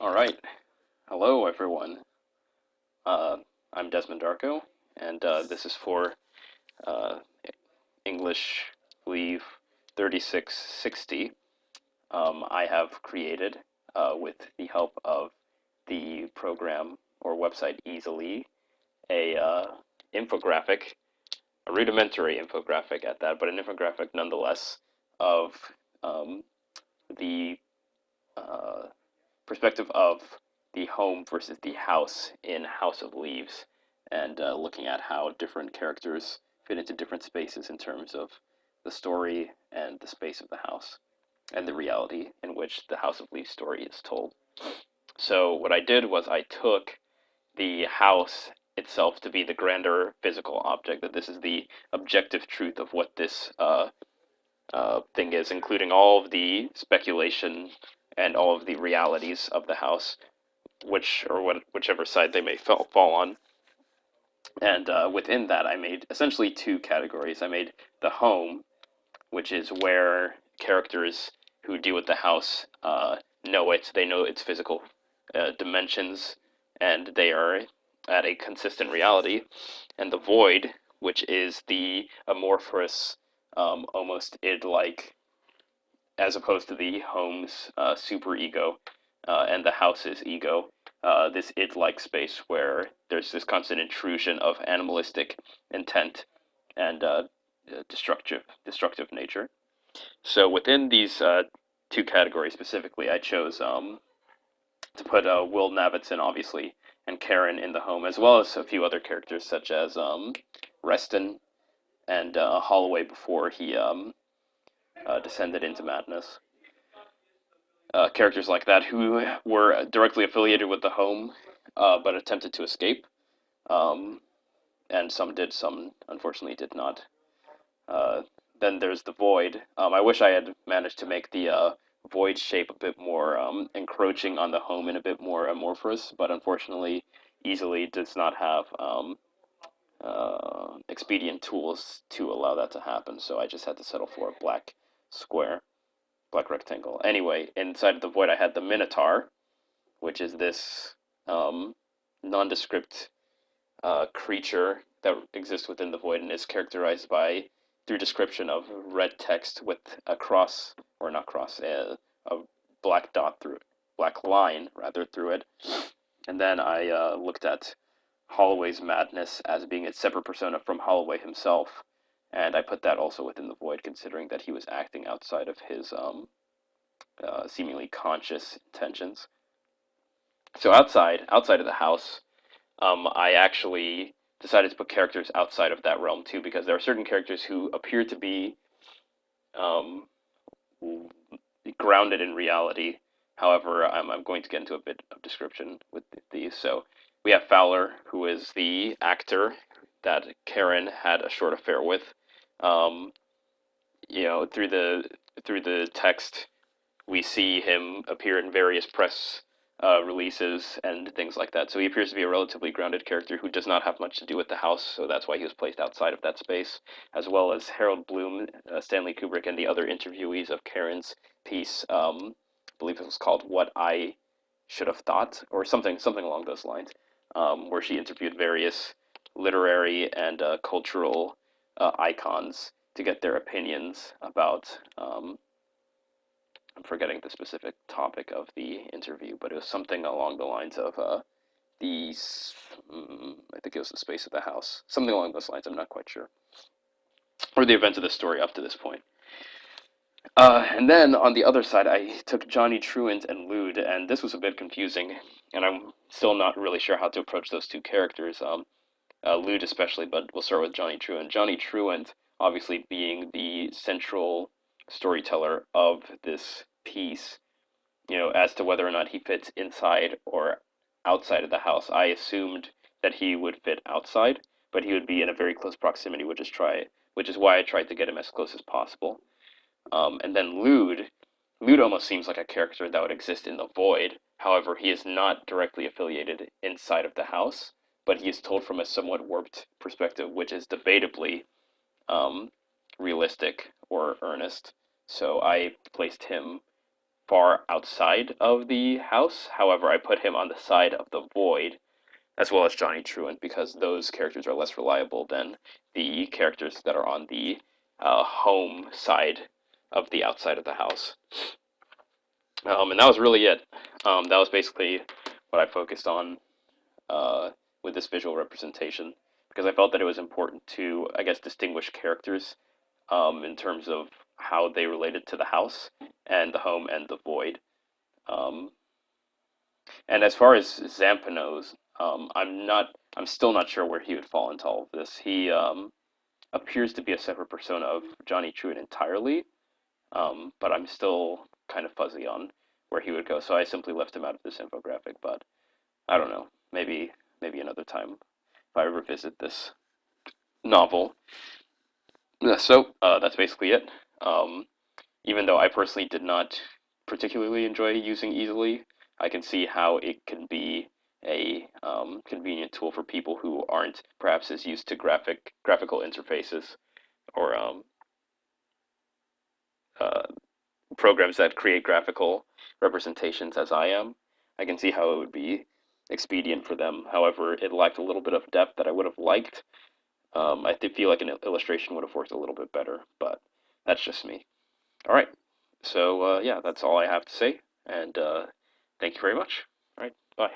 All right. Hello, everyone. Uh, I'm Desmond Darko, and this is for uh, English Leave 3660. I have created, with the help of the program or website Easily, a infographic, a rudimentary infographic at that, but an infographic nonetheless of um, the uh, perspective of the home versus the house in House of Leaves, and looking at how different characters fit into different spaces in terms of the story and the space of the house, and the reality in which the House of Leaves story is told. So, what I did was I took the house itself to be the grander physical object, that this is the objective truth of what this thing is, including all of the speculation and all of the realities of the house, whichever side they may fall on. And within that, I made essentially two categories. I made the home, which is where characters who deal with the house know it. They know its physical dimensions, and they are at a consistent reality. And the void, which is the amorphous, almost id-like, as opposed to the home's super ego and the house's ego, this id-like space where there's this constant intrusion of animalistic intent and destructive nature. So within these two categories specifically, I chose to put Will Navidson, obviously, and Karen in the home, as well as a few other characters such as Reston and Holloway before he descended into madness. Characters like that who were directly affiliated with the home, but attempted to escape. Um, and some did, some unfortunately did not. Uh, then there's the void. I wish I had managed to make the void shape a bit more encroaching on the home and a bit more amorphous, but unfortunately, easily does not have expedient tools to allow that to happen. So I just had to settle for a black square, black rectangle. Anyway, inside of the void, I had the Minotaur, which is this nondescript creature that exists within the void and is characterized by, through description, of red text with a cross, or not cross, a black dot through it, black line rather through it. And then I looked at Holloway's madness as being a separate persona from Holloway himself, and I put that also within the void, considering that he was acting outside of his seemingly conscious intentions. So outside of the house, I actually decided to put characters outside of that realm too, because there are certain characters who appear to be um, grounded in reality. However, I'm going to get into a bit of description with these. So we have Fowler, who is the actor that Karen had a short affair with. Um, through the text, we see him appear in various press releases and things like that. So he appears to be a relatively grounded character who does not have much to do with the house, so that's why he was placed outside of that space, as well as Harold Bloom, Stanley Kubrick, and the other interviewees of Karen's piece. I believe it was called "What I Should Have Thought" or something along those lines, where she interviewed various literary and cultural icons to get their opinions about I'm forgetting the specific topic of the interview, but it was something along the lines of I think it was the space of the house, something along those lines. I'm not quite sure, or the events of the story up to this point. And then on the other side, I took Johnny Truant and Lude, and this was a bit confusing, and I'm still not really sure how to approach those two characters, Lude especially, but we'll start with Johnny Truant. Johnny Truant, obviously being the central storyteller of this piece, as to whether or not he fits inside or outside of the house. I assumed that he would fit outside, but he would be in a very close proximity, which is why I tried to get him as close as possible. And then Lude almost seems like a character that would exist in the void. However, he is not directly affiliated inside of the house, but he is told from a somewhat warped perspective, which is debatably um, realistic or earnest. So I placed him far outside of the house. However, I put him on the side of the void, as well as Johnny Truant, because those characters are less reliable than the characters that are on the home side of the outside of the house. And that was really it. That was basically what I focused on uh, with this visual representation, because I felt that it was important to, I guess, distinguish characters in terms of how they related to the house and the home and the void. Um, and as far as Zampano's, I'm still not sure where he would fall into all of this. He appears to be a separate persona of Johnny Truitt entirely, but I'm still kind of fuzzy on where he would go. So I simply left him out of this infographic. But I don't know. Maybe another time if I revisit this novel. So that's basically it. Um, Even though I personally did not particularly enjoy using easily, I can see how it can be a convenient tool for people who aren't perhaps as used to graphical interfaces or uh, programs that create graphical representations as I am. I can see how it would be expedient for them. However, it lacked a little bit of depth that I would have liked. I did feel like an illustration would have worked a little bit better, but that's just me. All right. So, yeah, that's all I have to say. And thank you very much. All right. Bye.